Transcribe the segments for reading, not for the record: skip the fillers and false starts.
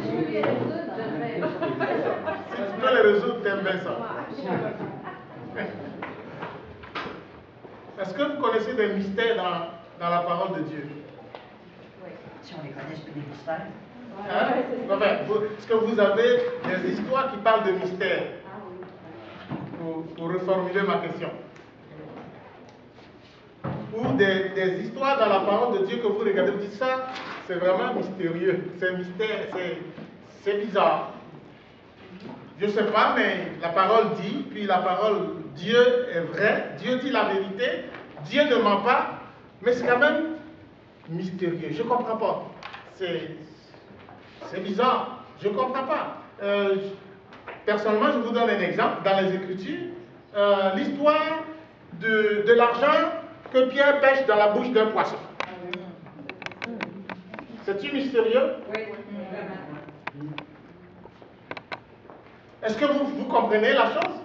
Si tu peux les résoudre, t'aimes bien ça. Est-ce que vous connaissez des mystères dans la parole de Dieu? Oui. Si on les connaît, c'est des mystères. Hein? Enfin, est-ce que vous avez des histoires qui parlent de mystères? Pour reformuler ma question. Ou des histoires dans la parole de Dieu que vous regardez, vous dites ça, c'est vraiment mystérieux, c'est mystère, c'est bizarre. Je ne sais pas, mais la parole dit, puis la parole, Dieu est vrai, Dieu dit la vérité, Dieu ne ment pas, mais c'est quand même mystérieux. Je ne comprends pas. C'est bizarre, je ne comprends pas. Personnellement, je vous donne un exemple. Dans les Écritures, l'histoire de l'argent que Pierre pêche dans la bouche d'un poisson. C'est-tu mystérieux? Oui. Est-ce que vous comprenez la chose?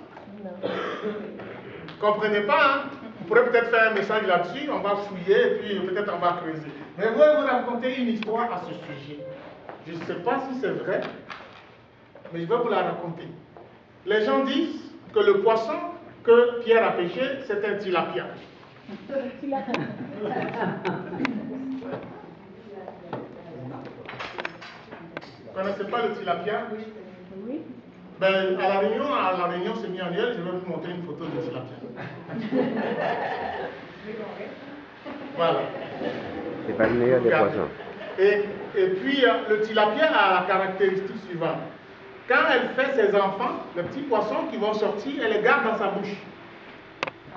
Non. Vous ne comprenez pas, hein? Vous pourrez peut-être faire un message là-dessus, on va fouiller et puis peut-être on va creuser. Mais je vais vous raconter une histoire à ce sujet. Je ne sais pas si c'est vrai, mais je vais vous la raconter. Les gens disent que le poisson que Pierre a pêché, c'est un tilapia. Vous ne connaissez pas le tilapia? Oui. Ben, à la réunion semi-annuelle, je vais vous montrer une photo de tilapia. Voilà. C'est pas le meilleur des poissons. Et puis, le tilapia a la caractéristique suivante. Quand elle fait ses enfants, les petits poissons qui vont sortir, elle les garde dans sa bouche.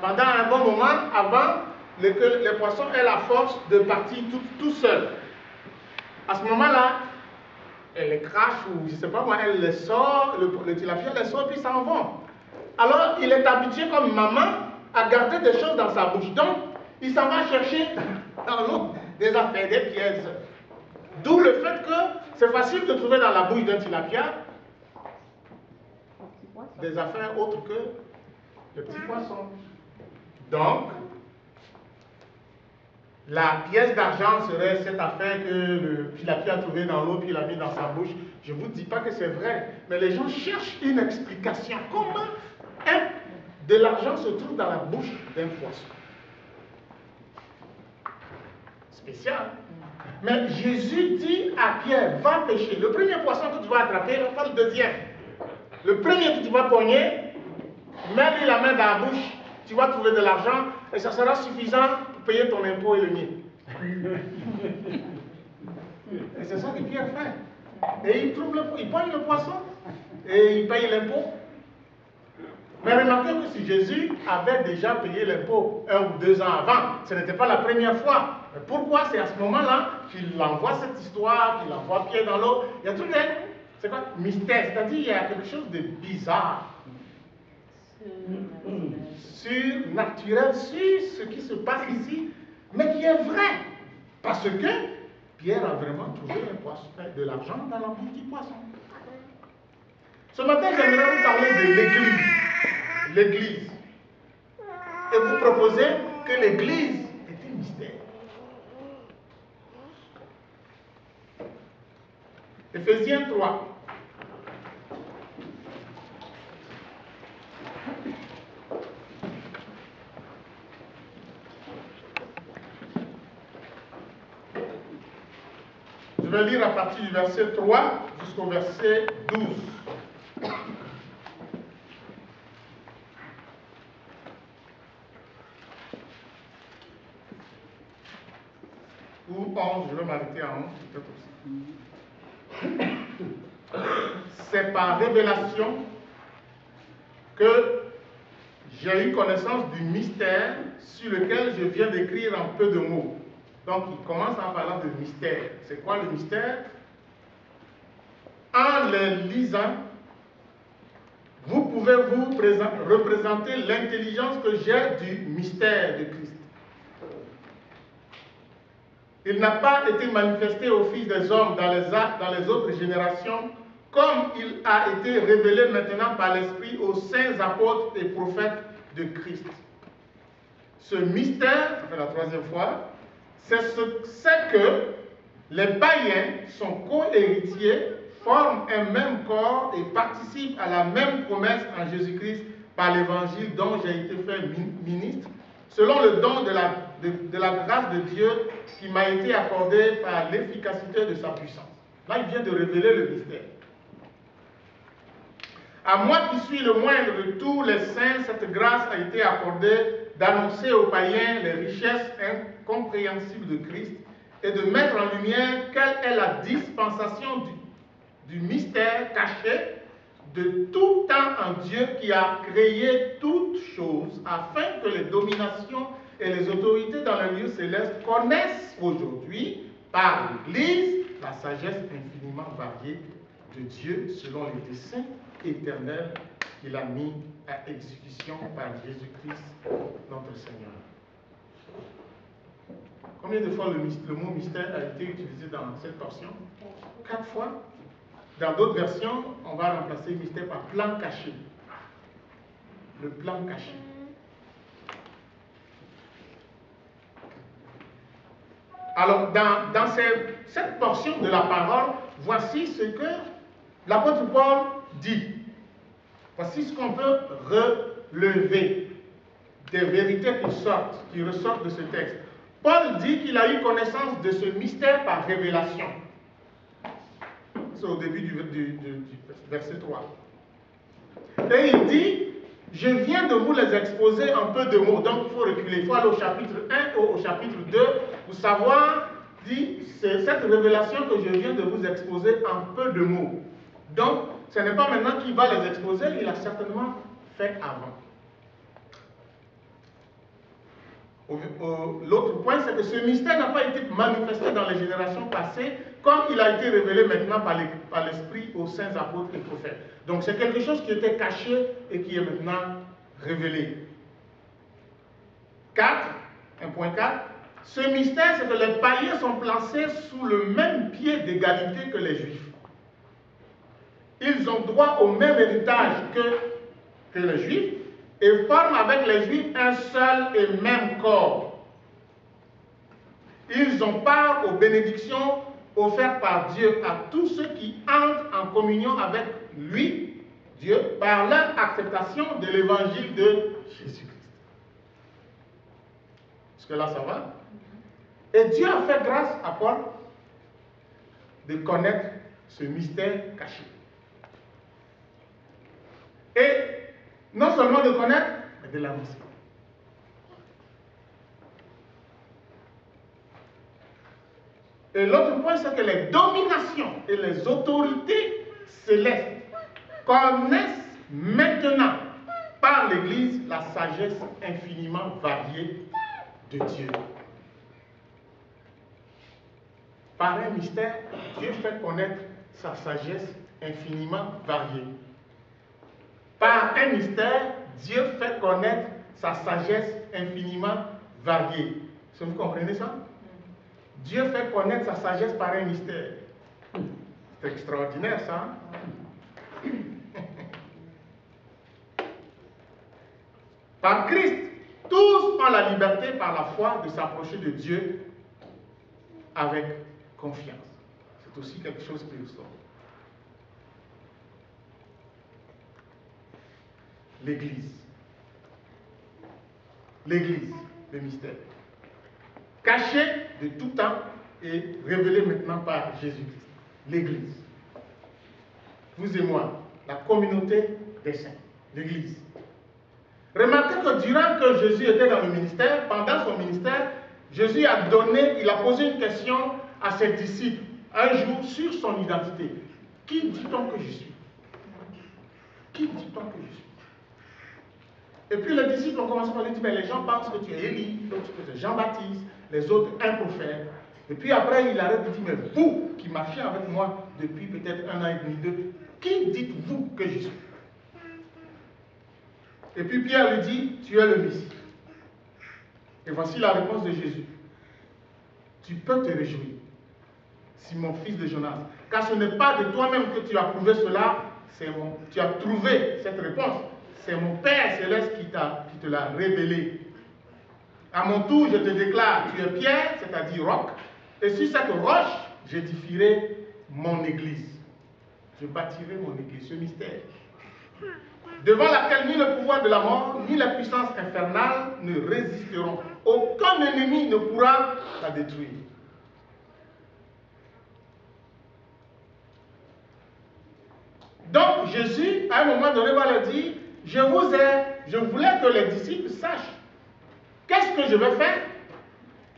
Pendant un bon moment, avant que les poissons aient la force de partir tout seuls. À ce moment-là, elle les crache ou je ne sais pas moi, elle les sort, le tilapia les sort puis s'en vont. Alors, il est habitué comme maman à garder des choses dans sa bouche. Donc, il s'en va chercher dans l'eau des affaires, des pièces. D'où le fait que c'est facile de trouver dans la bouche d'un tilapia des affaires autres que le petit poisson. Donc, la pièce d'argent serait cette affaire que le tilapia a trouvée dans l'eau puis il l'a mis dans sa bouche. Je ne vous dis pas que c'est vrai, mais les gens cherchent une explication. Comment de l'argent se trouve dans la bouche d'un poisson? Spécial. Mais Jésus dit à Pierre, va pêcher. Le premier poisson que tu vas attraper, pas le deuxième. Le premier que tu vas pogner, mets-lui la main dans la bouche, tu vas trouver de l'argent et ça sera suffisant pour payer ton impôt et le mien. Et c'est ça que Pierre fait. Et il pogne le poisson et il paye l'impôt. Mais remarquez que si Jésus avait déjà payé l'impôt 1 ou 2 ans avant, ce n'était pas la première fois. Mais pourquoi c'est à ce moment-là qu'il envoie cette histoire, qu'il envoie Pierre dans l'eau? Il y a tout c'est quoi? Mystère, c'est-à-dire il y a quelque chose de bizarre, surnaturel sur ce qui se passe ici, mais qui est vrai. Parce que Pierre a vraiment trouvé de l'argent dans la bouche du poisson. Ce matin, j'aimerais vous parler de l'Église. L'Église. Et vous proposer que l'Église est un mystère. Éphésiens 3. Je vais lire à partir du verset 3 jusqu'au verset 12. Ou 11, je vais m'arrêter à 11, peut-être aussi. C'est par révélation que j'ai eu connaissance du mystère sur lequel je viens d'écrire en peu de mots. Donc, il commence en parlant de mystère. C'est quoi le mystère? En les lisant, vous pouvez vous représenter l'intelligence que j'ai du mystère de Christ. Il n'a pas été manifesté aux fils des hommes dans les autres générations, comme il a été révélé maintenant par l'Esprit aux saints apôtres et prophètes de Christ. Ce mystère, ça fait la troisième fois, c'est que les païens sont co-héritiers, forment un même corps et participent à la même promesse en Jésus-Christ par l'évangile dont j'ai été fait ministre, selon le don de la grâce de Dieu qui m'a été accordé par l'efficacité de sa puissance. Là, il vient de révéler le mystère. À moi qui suis le moindre de tous les saints, cette grâce a été accordée d'annoncer aux païens les richesses incompréhensibles de Christ et de mettre en lumière quelle est la dispensation du mystère caché de tout temps en Dieu qui a créé toutes choses afin que les dominations et les autorités dans le lieu céleste connaissent aujourd'hui par l'Église la sagesse infiniment variée de Dieu selon les desseins éternels qu'il a mis à exécution par Jésus-Christ notre Seigneur. Combien de fois le mot mystère a été utilisé dans cette portion? 4 fois. Dans d'autres versions, on va remplacer mystère par plan caché. Le plan caché. Alors, dans cette portion de la parole, voici ce que l'apôtre Paul dit. Voici ce qu'on peut relever des vérités qui ressortent de ce texte. Paul dit qu'il a eu connaissance de ce mystère par révélation. C'est au début du verset 3. Et il dit, je viens de vous les exposer en peu de mots. Donc il faut reculer. Il faut aller au chapitre 1 ou au chapitre 2 pour savoir, dit, c'est cette révélation que je viens de vous exposer en peu de mots. Donc, ce n'est pas maintenant qu'il va les exposer, il a certainement fait avant. L'autre point, c'est que ce mystère n'a pas été manifesté dans les générations passées, comme il a été révélé maintenant par l'Esprit aux saints apôtres et prophètes. Donc c'est quelque chose qui était caché et qui est maintenant révélé. 1.4. Ce mystère, c'est que les païens sont placés sous le même pied d'égalité que les Juifs. Ils ont droit au même héritage que les Juifs et forment avec les Juifs un seul et même corps. Ils ont part aux bénédictions offertes par Dieu à tous ceux qui entrent en communion avec lui, Dieu, par leur acceptation de l'évangile de Jésus-Christ. Est-ce que là ça va? Et Dieu a fait grâce à Paul de connaître ce mystère caché. Et non seulement de connaître, mais de l'annoncer. Et l'autre point, c'est que les dominations et les autorités célestes connaissent maintenant par l'Église la sagesse infiniment variée de Dieu. Par un mystère, Dieu fait connaître sa sagesse infiniment variée. Par un mystère, Dieu fait connaître sa sagesse infiniment variée. Est-ce que vous comprenez ça? Dieu fait connaître sa sagesse par un mystère. C'est extraordinaire ça. Hein? Par Christ, tous ont la liberté par la foi de s'approcher de Dieu avec confiance. C'est aussi quelque chose qui ressort. L'Église. L'Église, le mystère. Caché de tout temps et révélé maintenant par Jésus-Christ. L'Église. Vous et moi, la communauté des saints. L'Église. Remarquez que durant que Jésus était dans le ministère, pendant son ministère, Jésus il a posé une question à ses disciples un jour sur son identité. Qui dit-on que je suis? Qui dit-on que je suis? Et puis les disciples ont commencé par lui dire, mais les gens pensent que tu es Élie, d'autres que tu es Jean-Baptiste, les autres un prophète. Et puis après il arrête de dire, mais vous qui marchez avec moi depuis peut-être 1 an et demi, 2, qui dites-vous que je suis? Et puis Pierre lui dit, tu es le Messie. Et voici la réponse de Jésus. Tu peux te réjouir, Simon, fils de Jonas, car ce n'est pas de toi-même que tu as prouvé cela, tu as trouvé cette réponse. C'est mon Père céleste qui te l'a révélé. À mon tour, je te déclare, tu es Pierre, c'est-à-dire roc, et sur cette roche, j'édifierai mon église. Je bâtirai mon église, ce mystère. Devant laquelle ni le pouvoir de la mort, ni la puissance infernale ne résisteront. Aucun ennemi ne pourra la détruire. Donc Jésus, à un moment donné, va leur dire, je voulais que les disciples sachent qu'est-ce que je vais faire.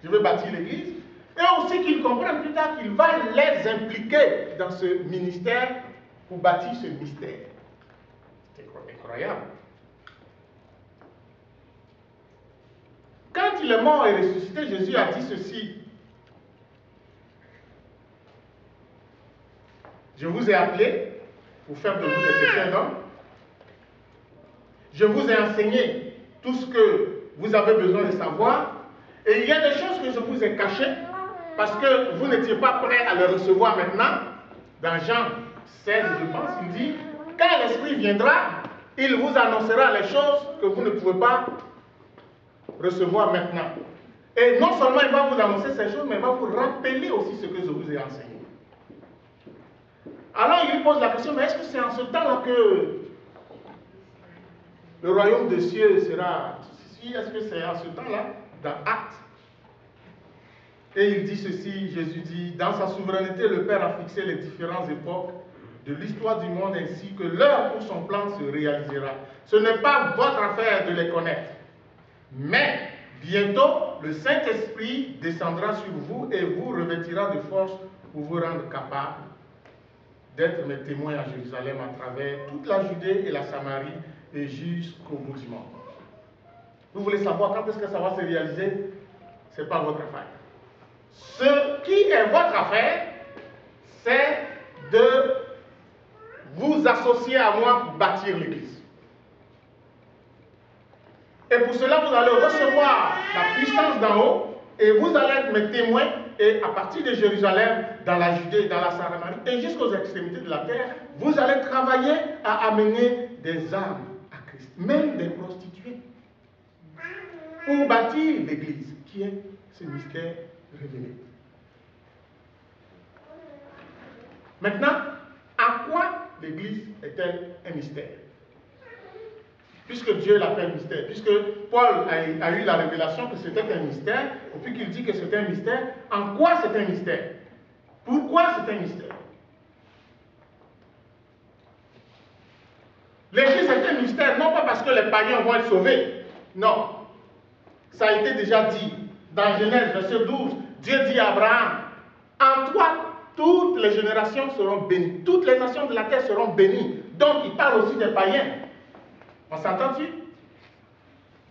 Je vais bâtir l'église. Et aussi qu'ils comprennent plus tard qu'il va les impliquer dans ce ministère pour bâtir ce mystère. C'est incroyable. Quand il est mort et ressuscité, Jésus a dit ceci. Je vous ai appelé pour faire de vous des pécheurs d'hommes. Je vous ai enseigné tout ce que vous avez besoin de savoir. Et il y a des choses que je vous ai cachées parce que vous n'étiez pas prêts à les recevoir maintenant. Dans Jean 16, je pense, il dit, quand l'Esprit viendra, il vous annoncera les choses que vous ne pouvez pas recevoir maintenant. Et non seulement il va vous annoncer ces choses, mais il va vous rappeler aussi ce que je vous ai enseigné. Alors il pose la question, mais est-ce que c'est en ce temps-là que le royaume des cieux sera... Est-ce que c'est en ce temps-là, dans Actes? Et il dit ceci, Jésus dit, dans sa souveraineté, le Père a fixé les différentes époques de l'histoire du monde ainsi que l'heure où son plan se réalisera. Ce n'est pas votre affaire de les connaître. Mais bientôt, le Saint-Esprit descendra sur vous et vous revêtira de force pour vous rendre capable d'être mes témoins à Jérusalem à travers toute la Judée et la Samarie et jusqu'au bout du monde. Vous voulez savoir quand est-ce que ça va se réaliser? Ce n'est pas votre affaire. Ce qui est votre affaire, c'est de vous associer à moi pour bâtir l'Église. Et pour cela, vous allez recevoir la puissance d'en haut et vous allez être mes témoins. Et à partir de Jérusalem, dans la Judée, dans la Samarie et jusqu'aux extrémités de la terre, vous allez travailler à amener des âmes à Christ, même des prostituées, pour bâtir l'Église, qui est ce mystère révélé. Maintenant, à quoi l'Église est-elle un mystère? Puisque Dieu l'appelle mystère, puisque Paul a eu la révélation que c'était un mystère, et puis qu'il dit que c'était un mystère, en quoi c'est un mystère? Pourquoi c'est un mystère? L'Église est un mystère, non pas parce que les païens vont être sauvés, non. Ça a été déjà dit dans Genèse, verset 12, Dieu dit à Abraham, en toi, toutes les générations seront bénies, toutes les nations de la terre seront bénies. Donc il parle aussi des païens. On s'entend-tu?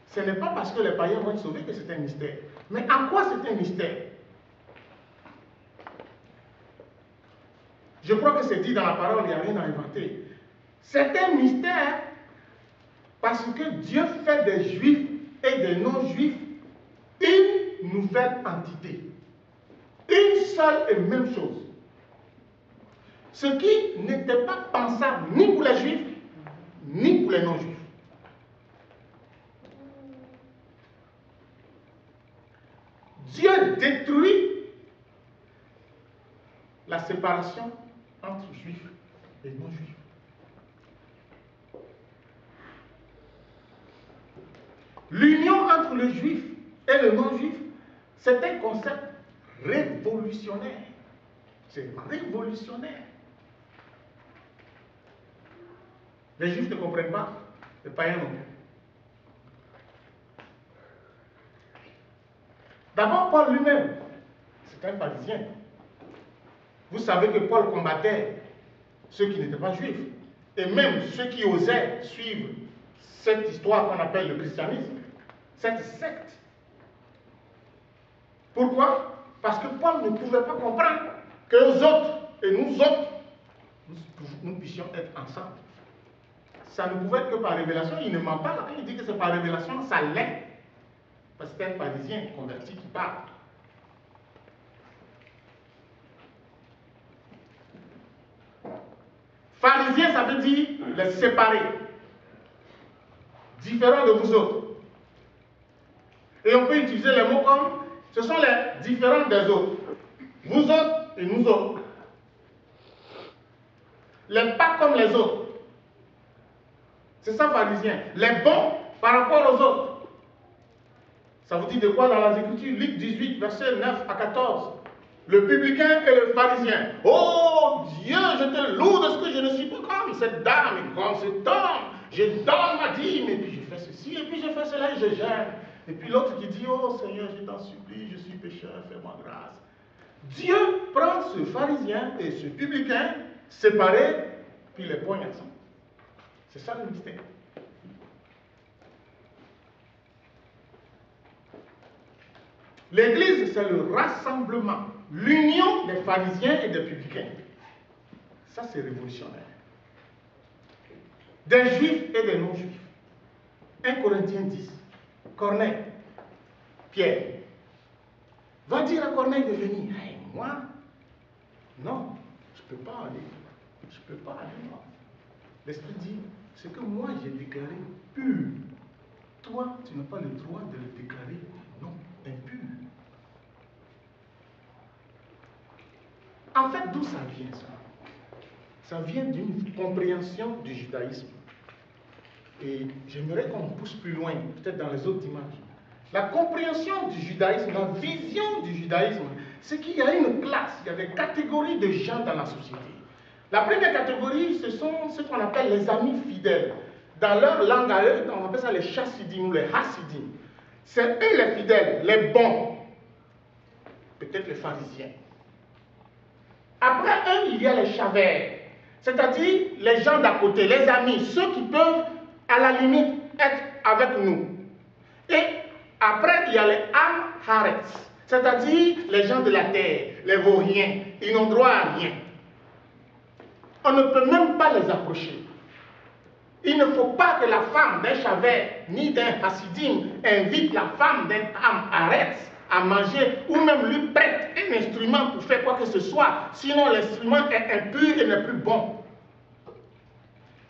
Ce n'est pas parce que les païens vont être sauvés que c'est un mystère. Mais en quoi c'est un mystère? Je crois que c'est dit dans la parole, il n'y a rien à inventer. C'est un mystère parce que Dieu fait des juifs et des non-juifs une nouvelle entité. Une seule et même chose. Ce qui n'était pas pensable ni pour les juifs, ni pour les non-juifs. Dieu détruit la séparation entre juifs et non-juifs. L'union entre le juif et le non-juif, c'est un concept révolutionnaire. C'est révolutionnaire. Les juifs ne comprennent pas, les païens non plus. D'abord, Paul lui-même, c'est un pharisien. Vous savez que Paul combattait ceux qui n'étaient pas juifs, et même ceux qui osaient suivre cette histoire qu'on appelle le christianisme, cette secte. Pourquoi? Parce que Paul ne pouvait pas comprendre que eux autres et nous autres, nous puissions être ensemble. Ça ne pouvait être que par révélation. Il ne ment pas. Quand il dit que c'est par révélation, ça l'est. Parce que c'est un pharisien converti qui parle. Pharisien, ça veut dire les séparer. Différents de vous autres. Et on peut utiliser les mots comme ce sont les différents des autres. Vous autres, et nous autres. Les pas comme les autres. C'est ça, pharisien. Les bons par rapport aux autres. Ça vous dit de quoi dans les Écritures? Luc 18, versets 9 à 14. Le publicain et le pharisien. Oh Dieu, je te loue de ce que je ne suis pas comme cette dame et comme cet homme. Je donne ma dîme et puis je fais ceci et puis je fais cela et je gère. Et puis l'autre qui dit, oh Seigneur, je t'en supplie, je suis pécheur, fais-moi grâce. Dieu prend ce pharisien et ce publicain séparés, puis les poigne ensemble. C'est ça le mystère. L'église, c'est le rassemblement, l'union des pharisiens et des publicains. Ça, c'est révolutionnaire. Des juifs et des non-juifs. 1 Corinthiens 10. Corneille, Pierre, va dire à Corneille de venir. Hey, moi, non, je ne peux pas aller. Je ne peux pas aller, moi. L'Esprit dit, ce que moi j'ai déclaré pur, toi, tu n'as pas le droit de le déclarer non impur. En fait, d'où ça vient ça? Ça vient d'une compréhension du judaïsme. Et j'aimerais qu'on pousse plus loin, peut-être dans les autres images. La compréhension du judaïsme, la vision du judaïsme, c'est qu'il y a une classe, il y a des catégories de gens dans la société. La première catégorie, ce sont ce qu'on appelle les amis fidèles. Dans leur langue à eux, on appelle ça les chassidim ou les hassidim. C'est eux les fidèles, les bons. Peut-être les pharisiens. Après eux, il y a les chavères, c'est-à-dire les gens d'à côté, les amis, ceux qui peuvent à la limite être avec nous. Et après, il y a les Am-Haretz, c'est-à-dire les gens de la terre, les vauriens, ils n'ont droit à rien. On ne peut même pas les approcher. Il ne faut pas que la femme d'un chavère ni d'un Hassidim invite la femme d'un Am-Haretz à manger ou même lui prête un instrument pour faire quoi que ce soit, sinon l'instrument est impur et n'est plus bon.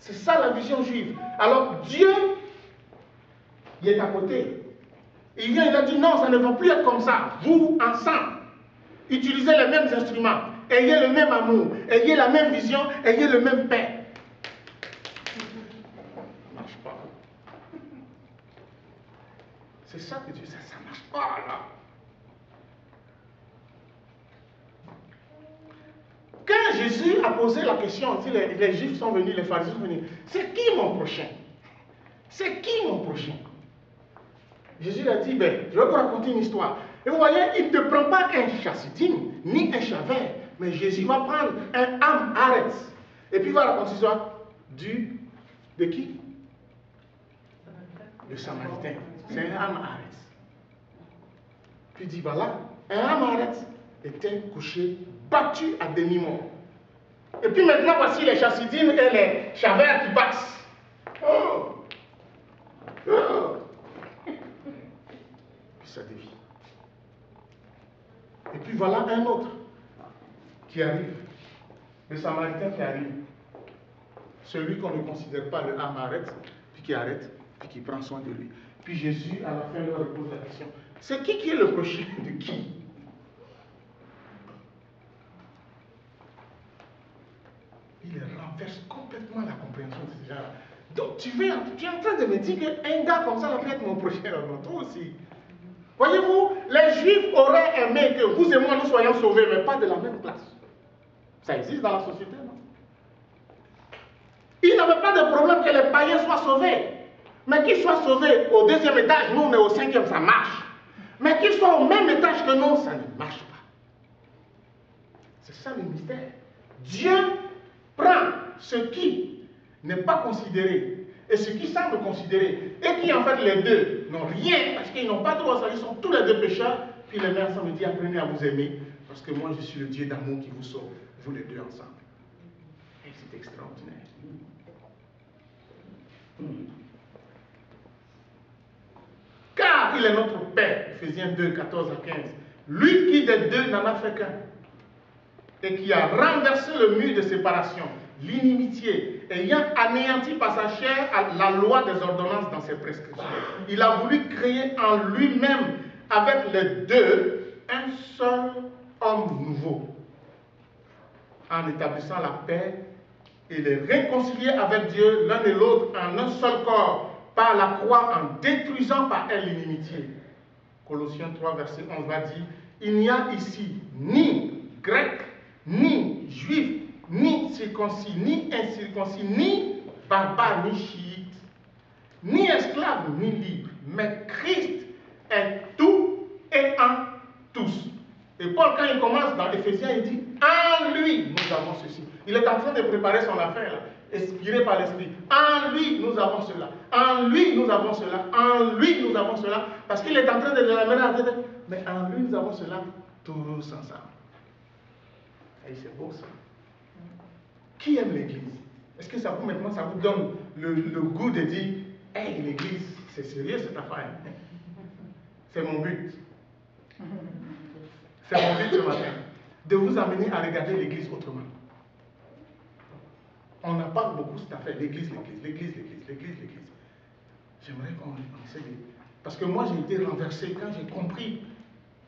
C'est ça la vision juive. Alors Dieu, il est à côté. Il vient, il a dit non, ça ne va plus être comme ça. Vous, ensemble, utilisez les mêmes instruments, ayez le même amour, ayez la même vision, ayez le même pain. Ça ne marche pas. C'est ça que Dieu, ça ne marche pas là. Quand Jésus a posé la question, les Juifs sont venus, les pharisiens sont venus, c'est qui mon prochain? C'est qui mon prochain? Jésus a dit, ben, je vais vous raconter une histoire. Et vous voyez, il ne prend pas un chassidim, ni un chavère, mais Jésus va prendre un Am-Haretz. Et puis il va raconter l'histoire de qui? Le Samaritain. C'est un Am-Haretz. Puis il dit, voilà, un Am-Haretz était couché, battu à demi-mort. Et puis maintenant, voici les chassidim et les chavères qui passent. Oh! Oh! Puis ça dévie. Et puis voilà un autre qui arrive. Le Samaritain qui arrive. Celui qu'on ne considère pas le Am-Haretz, puis qui arrête, puis qui prend soin de lui. Puis Jésus, à la fin, leur pose la question. C'est qui est le prochain de qui? Il renverse complètement la compréhension de ces gens-là. Donc tu es en train de me dire qu'un gars comme ça va peut être mon prochain, toi aussi. Voyez-vous, les Juifs auraient aimé que vous et moi nous soyons sauvés, mais pas de la même place. Ça existe dans la société, non? Ils n'avaient pas de problème que les païens soient sauvés. Mais qu'ils soient sauvés au 2e étage, nous on est au 5e, ça marche. Mais qu'ils soient au même étage que nous, ça ne marche pas. C'est ça le mystère. Dieu prend ce qui n'est pas considéré et ce qui semble considéré, et qui en fait les deux n'ont rien parce qu'ils n'ont pas droit à ça, ils sont tous les deux pécheurs, puis les mères ensemble dit apprenez à vous aimer parce que moi je suis le Dieu d'amour qui vous sauve, vous les deux ensemble. Et c'est extraordinaire. Car il est notre Père, Ephésiens 2, 14 à 15, lui qui des deux n'en a fait qu'un, et qui a renversé le mur de séparation, l'inimitié, ayant anéanti par sa chair la loi des ordonnances dans ses prescriptions. Il a voulu créer en lui-même, avec les deux, un seul homme nouveau, en établissant la paix et les réconcilier avec Dieu l'un et l'autre en un seul corps par la croix en détruisant par elle l'inimitié. Colossiens 3, verset 11 va dire, il n'y a ici ni grec, ni juif, ni circoncis, ni incirconcis, ni barbare, ni chiite, ni esclave, ni libre, mais Christ est tout et en tous. Et Paul, quand il commence dans Éphésiens, il dit, en lui, nous avons ceci. Il est en train de préparer son affaire, là, inspiré par l'Esprit. En lui, nous avons cela. En lui, nous avons cela. En lui, nous avons cela. Parce qu'il est en train de l'amener à dire, mais en lui, nous avons cela tous ensemble. Et c'est beau ça. Qui aime l'Église? Est-ce que ça vous, maintenant, ça vous donne le goût de dire, hey, l'Église, c'est sérieux cette affaire. C'est mon but. C'est mon but ce matin. De vous amener à regarder l'Église autrement. On en parle beaucoup cette affaire, l'Église, l'Église, l'Église, l'Église, l'Église, l'Église. J'aimerais qu'on essaie de... Parce que moi, j'ai été renversé quand j'ai compris,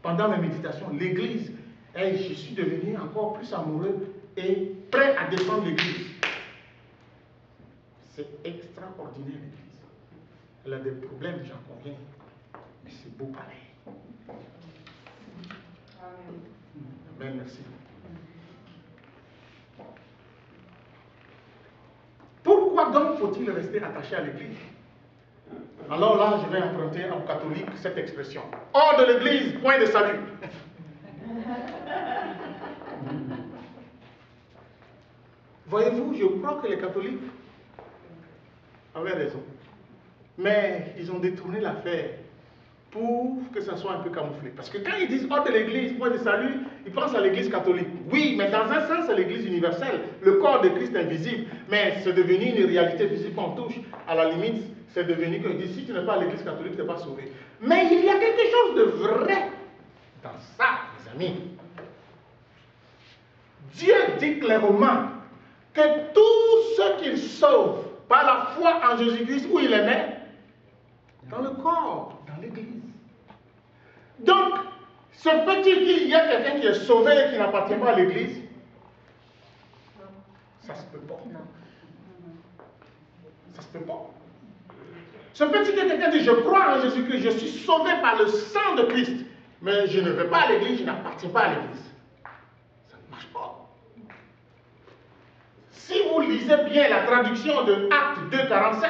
pendant ma méditation, l'Église, et je suis devenu encore plus amoureux et prêt à défendre l'Église. C'est extraordinaire, l'Église. Elle a des problèmes, j'en conviens, mais c'est beau pareil. Amen, merci. Pourquoi donc faut-il rester attaché à l'Église? Alors là, je vais emprunter aux catholiques cette expression. Hors de l'Église, point de salut. Voyez-vous, je crois que les catholiques avaient raison. Mais ils ont détourné l'affaire pour que ça soit un peu camouflé. Parce que quand ils disent hors de l'Église, point de salut, ils pensent à l'Église catholique. Oui, mais dans un sens, c'est l'Église universelle. Le corps de Christ invisible. Mais c'est devenu une réalité physique qu'on touche. À la limite, c'est devenu que si tu n'es pas à l'Église catholique, tu n'es pas sauvé. Mais il y a quelque chose de vrai dans ça, mes amis. Dieu dit clairement que tous ceux qu'il sauve par la foi en Jésus-Christ, où il est né, dans le corps, dans l'Église. Donc, ce petit qu'il y a quelqu'un qui est sauvé et qui n'appartient pas à l'Église, ça se peut pas. Ça se peut pas. Ce petit quelqu'un dit, je crois en Jésus-Christ, je suis sauvé par le sang de Christ, mais je ne vais pas à l'Église, je n'appartiens pas à l'Église. Ça ne marche pas. Si vous lisez bien la traduction de Actes 2,47,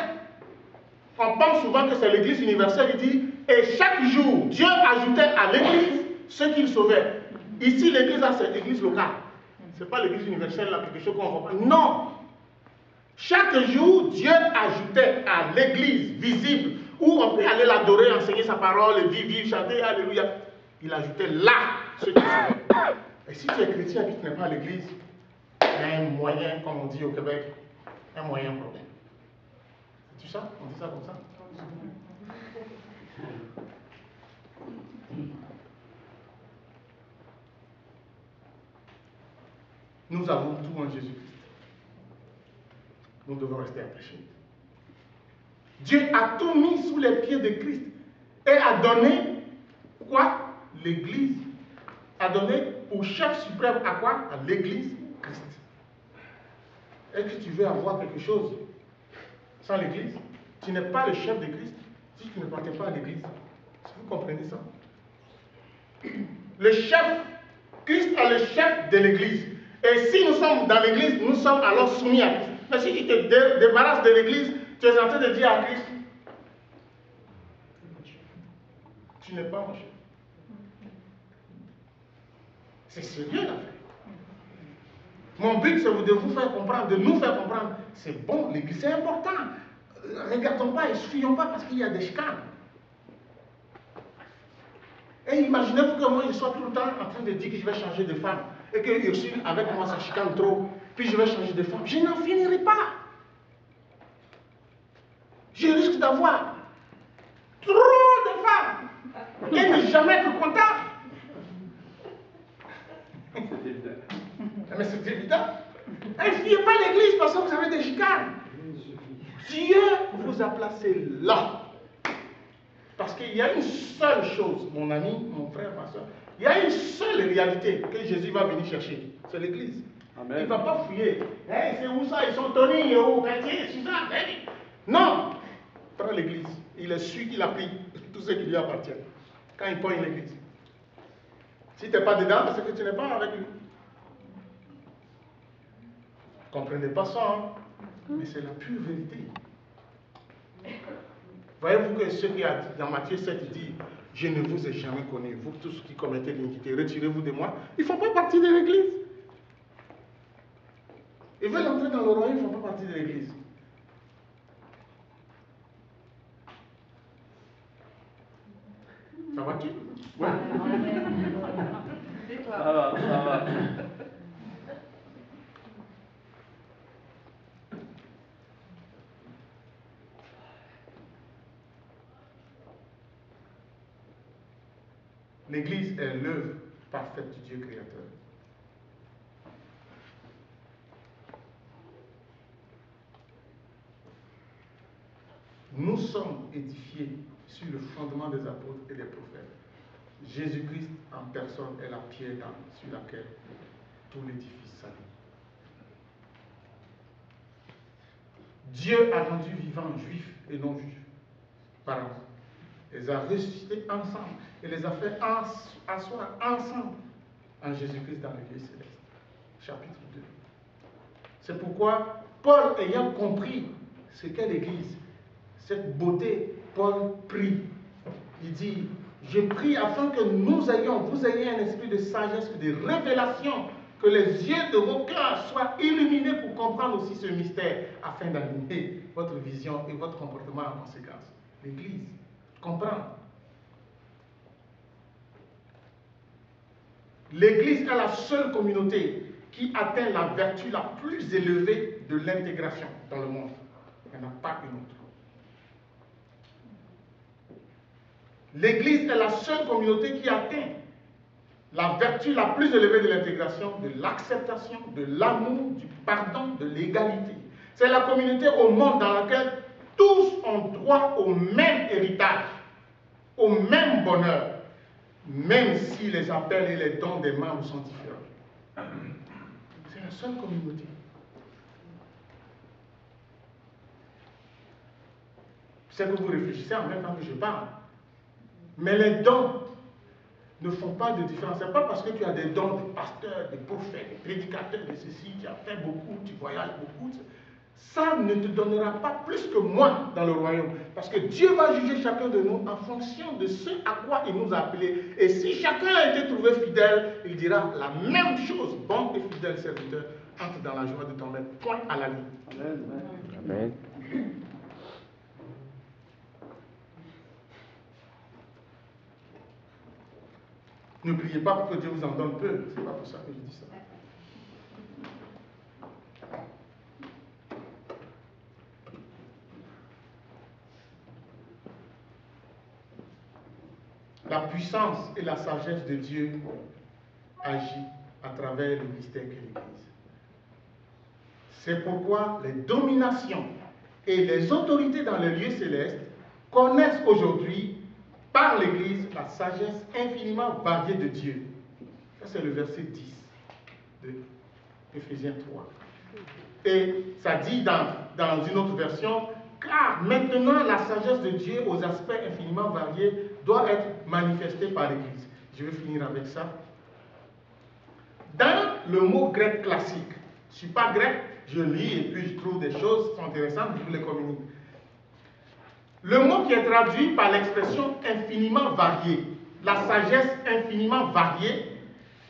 on pense souvent que c'est l'Église universelle, il dit, et chaque jour, Dieu ajoutait à l'Église ceux qu'il sauvait. Ici, l'Église, c'est l'Église locale. Ce n'est pas l'Église universelle, là, quelque chose qu'on voit pas. Non. Chaque jour, Dieu ajoutait à l'Église visible, où on peut aller l'adorer, enseigner sa parole, vivre, chanter, alléluia. Il ajoutait là ceux qui sauvaient. Et si tu es chrétien et que tu n'es pas à l'Église, il y a un moyen, comme on dit au Québec, un moyen problème. C'est ça? On dit ça comme ça? Nous avons tout en Jésus-Christ. Nous devons rester attachés. Dieu a tout mis sous les pieds de Christ et a donné quoi? L'Église. A donné pour chef suprême à quoi? À l'Église, Christ. Est-ce que tu veux avoir quelque chose sans l'Église? Tu n'es pas le chef de Christ si tu ne partais pas à l'Église. Est-ce que vous comprenez ça? Le chef, Christ est le chef de l'Église. Et si nous sommes dans l'Église, nous sommes alors soumis à Christ. Mais si tu te débarrasses de l'Église, tu es en train de dire à Christ, tu n'es pas mon chef. C'est sérieux l'affaire. Mon but, c'est de vous faire comprendre, de nous faire comprendre. C'est bon, l'Église, c'est important. Regardons pas et fuyons pas parce qu'il y a des chicanes. Et imaginez-vous que moi, je sois tout le temps en train de dire que je vais changer de femme. Et que Ursule, avec moi, ça chicane trop. Puis je vais changer de femme. Je n'en finirai pas. Je risque d'avoir trop de femmes. Et ne jamais être content. Mais c'est évident. Ne fuyez pas l'église parce que vous avez des chicanes. Dieu vous a placé là. Parce qu'il y a une seule chose, mon ami, mon frère, ma soeur. Il y a une seule réalité que Jésus va venir chercher. C'est l'église. Il ne va pas fouiller. Hey, c'est où ça? Ils sont tenus, et où? C'est ça. Hey. Non. Prends l'église. Il est celui qui l'applique tout ce qui lui appartient. Quand il prend une église. Si tu n'es pas dedans, c'est que tu n'es pas avec lui. Vous ne comprenez pas ça, hein? Mais c'est la pure vérité. Voyez-vous que ce qui a dit dans Matthieu 7, il dit, je ne vous ai jamais connu, vous tous qui commettez l'iniquité, retirez-vous de moi. Ils ne font pas partie de l'église. Ils veulent entrer dans le royaume, ils ne font pas partie de l'église. Ça va-tu? Ouais. Ça va. L'église est l'œuvre parfaite du Dieu créateur. Nous sommes édifiés sur le fondement des apôtres et des prophètes. Jésus-Christ en personne est la pierre sur laquelle tout l'édifice s'allume. Dieu a rendu vivants juifs et non juifs par an. Les a ressuscités ensemble et les a fait asseoir ensemble en Jésus-Christ dans les lieux célestes. Chapitre 2. C'est pourquoi Paul, ayant compris ce qu'est l'Église, cette beauté, Paul prie. Il dit, je prie afin que vous ayez un esprit de sagesse et de révélation, que les yeux de vos cœurs soient illuminés pour comprendre aussi ce mystère, afin d'aligner votre vision et votre comportement en conséquence. L'Église, comprendre. L'Église est la seule communauté qui atteint la vertu la plus élevée de l'intégration dans le monde. Il n'y en a pas une autre. L'Église est la seule communauté qui atteint la vertu la plus élevée de l'intégration, de l'acceptation, de l'amour, du pardon, de l'égalité. C'est la communauté au monde dans laquelle tous ont droit au même héritage, au même bonheur, même si les appels et les dons des membres sont différents. C'est la seule communauté. C'est que vous réfléchissez en même temps que je parle. Mais les dons ne font pas de différence. Ce n'est pas parce que tu as des dons de pasteur, de prophète, de prédicateur, de ceci, tu as fait beaucoup, tu voyages beaucoup. Ça ne te donnera pas plus que moi dans le royaume. Parce que Dieu va juger chacun de nous en fonction de ce à quoi il nous a appelés. Et si chacun a été trouvé fidèle, il dira la même chose. Bon et fidèle serviteur, entre dans la joie de ton maître. Point à la ligne. Amen. Amen. N'oubliez pas pour que Dieu vous en donne peu. C'est pas pour ça que je dis ça. La puissance et la sagesse de Dieu agit à travers le mystère qu'est l'Église. C'est pourquoi les dominations et les autorités dans les lieux célestes connaissent aujourd'hui par l'Église la sagesse infiniment variée de Dieu. Ça, c'est le verset 10 de Éphésiens 3. Et ça dit dans une autre version, car maintenant la sagesse de Dieu aux aspects infiniment variés doit être manifestée par l'Église. Je vais finir avec ça. Dans le mot grec classique, je ne suis pas grec, je lis et puis je trouve des choses qui sont intéressantes, je vous les communique. Le mot qui est traduit par l'expression infiniment variée, la sagesse infiniment variée,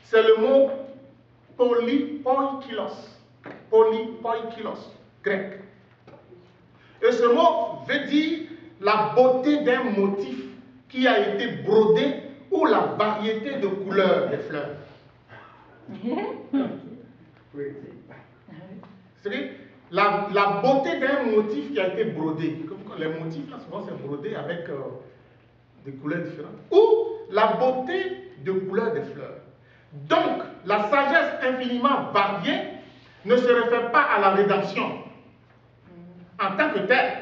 c'est le mot polypoikilos. Polypoikilos, grec. Et ce mot veut dire la beauté d'un motif qui a été brodé ou la variété de couleurs des fleurs. Oui. C'est la beauté d'un motif qui a été brodé. Les motifs, là, souvent, c'est brodé avec des couleurs différentes. Ou la beauté de couleurs des fleurs. Donc, la sagesse infiniment variée ne se réfère pas à la rédemption en tant que telle.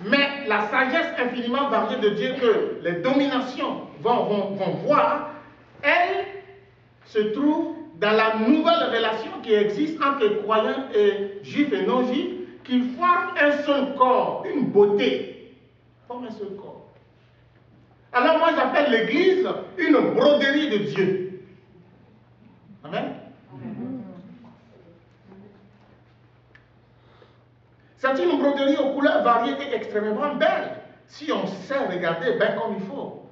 Mais la sagesse infiniment variée de Dieu que les dominations vont voir, elle se trouve dans la nouvelle relation qui existe entre les croyants et juifs et non-juifs, qu'ils forment un seul corps, une beauté, forment un seul corps. Alors moi j'appelle l'Église une broderie de Dieu. Amen. C'est une broderie aux couleurs variées et extrêmement belle, si on sait regarder bien comme il faut.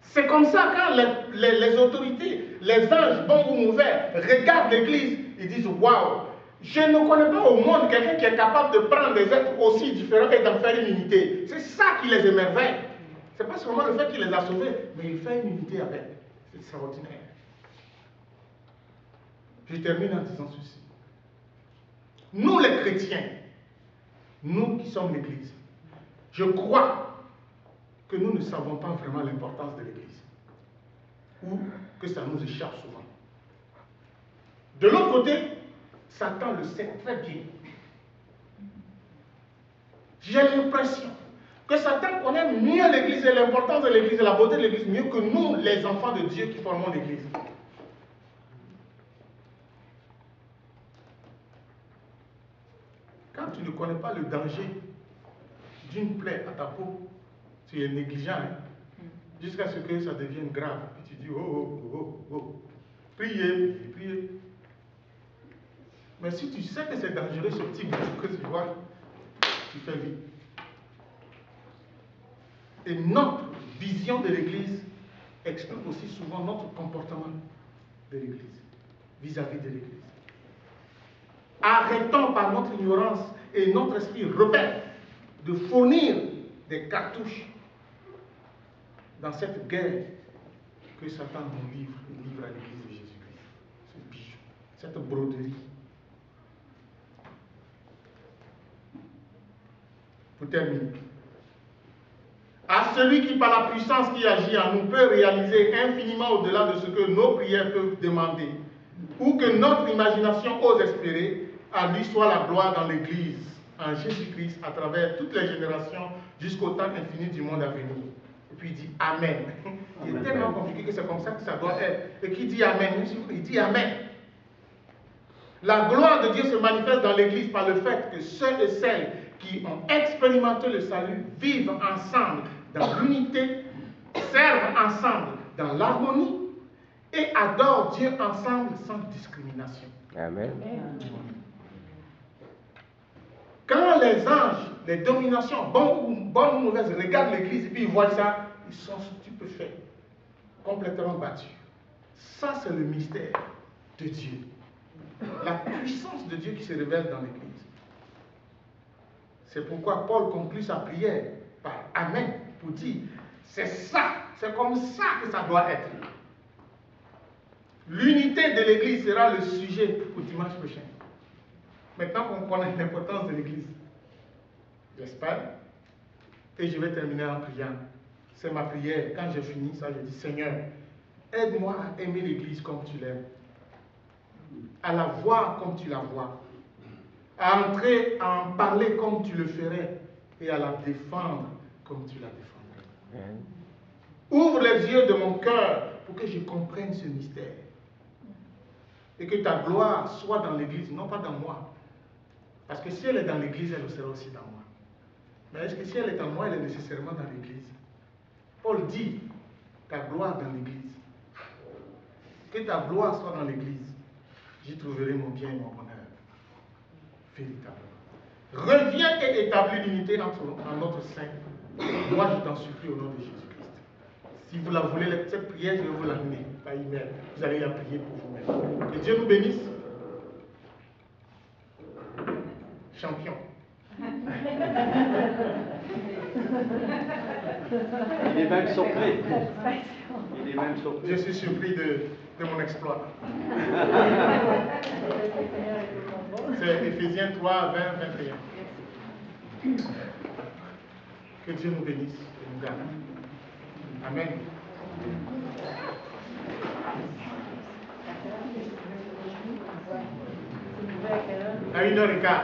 C'est comme ça quand les autorités, les anges bons ou mauvais regardent l'Église, ils disent waouh, je ne connais pas au monde quelqu'un qui est capable de prendre des êtres aussi différents et d'en faire une unité. C'est ça qui les émerveille. Ce n'est pas seulement le fait qu'il les a sauvés, mais il fait une unité avec. C'est extraordinaire. Je termine en disant ceci. Nous les chrétiens, nous qui sommes l'Église, je crois que nous ne savons pas vraiment l'importance de l'Église, ou que ça nous échappe souvent. De l'autre côté, Satan le sait très bien. J'ai l'impression que Satan connaît mieux l'Église et l'importance de l'Église et la beauté de l'Église mieux que nous, les enfants de Dieu qui formons l'Église. Quand tu ne connais pas le danger d'une plaie à ta peau, tu es négligent, hein? Jusqu'à ce que ça devienne grave. Puis tu dis, priez, priez. Mais si tu sais que c'est dangereux ce petit bout que tu vois, tu fais vite. Et notre vision de l'Église explique aussi souvent notre comportement de l'Église, vis-à-vis de l'Église. Arrêtons par notre ignorance et notre esprit rebelle de fournir des cartouches dans cette guerre que Satan nous livre à l'Église de Jésus-Christ. Ce bijou, cette broderie. Pour terminer. À celui qui, par la puissance qui agit en nous, peut réaliser infiniment au-delà de ce que nos prières peuvent demander, ou que notre imagination ose espérer, à lui soit la gloire dans l'Église, en Jésus-Christ, à travers toutes les générations, jusqu'au temps infini du monde à venir. Et puis il dit Amen. Il est tellement compliqué que c'est comme ça que ça doit être. Et qui dit Amen, il dit Amen. La gloire de Dieu se manifeste dans l'Église par le fait que ceux et celles qui ont expérimenté le salut vivent ensemble dans l'unité, servent ensemble dans l'harmonie et adorent Dieu ensemble sans discrimination. Amen. Quand les anges, les dominations, bonnes ou mauvaises, regardent l'Église et puis ils voient ça, ils sont stupéfaits, complètement battus. Ça, c'est le mystère de Dieu. La puissance de Dieu qui se révèle dans l'Église. C'est pourquoi Paul conclut sa prière par Amen, pour dire, c'est ça, c'est comme ça que ça doit être. L'unité de l'Église sera le sujet pour dimanche prochain. Maintenant qu'on connaît l'importance de l'Église, j'espère, et je vais terminer en priant. C'est ma prière. Quand j'ai fini ça, je dis, Seigneur, aide-moi à aimer l'Église comme tu l'aimes, à la voir comme tu la vois, à entrer, à en parler comme tu le ferais, et à la défendre comme tu la défendrais. Ouvre les yeux de mon cœur pour que je comprenne ce mystère. Et que ta gloire soit dans l'Église, non pas dans moi. Parce que si elle est dans l'Église, elle sera aussi dans moi. Mais est-ce que si elle est en moi, elle est nécessairement dans l'Église? Paul dit, ta gloire dans l'Église. Que ta gloire soit dans l'Église. J'y trouverai mon bien et mon bonheur. Véritablement. Reviens et établis l'unité en notre sein. Moi, je t'en supplie au nom de Jésus-Christ. Si vous la voulez, cette prière, je vais vous l'amener par email. Vous allez la prier pour vous-même. Que Dieu nous bénisse. Champion. Il est même surpris. Il est même surpris. Je suis surpris de mon exploit. C'est Éphésiens 3, 20, 21. Que Dieu nous bénisse et nous garde. Amen. À 1h15.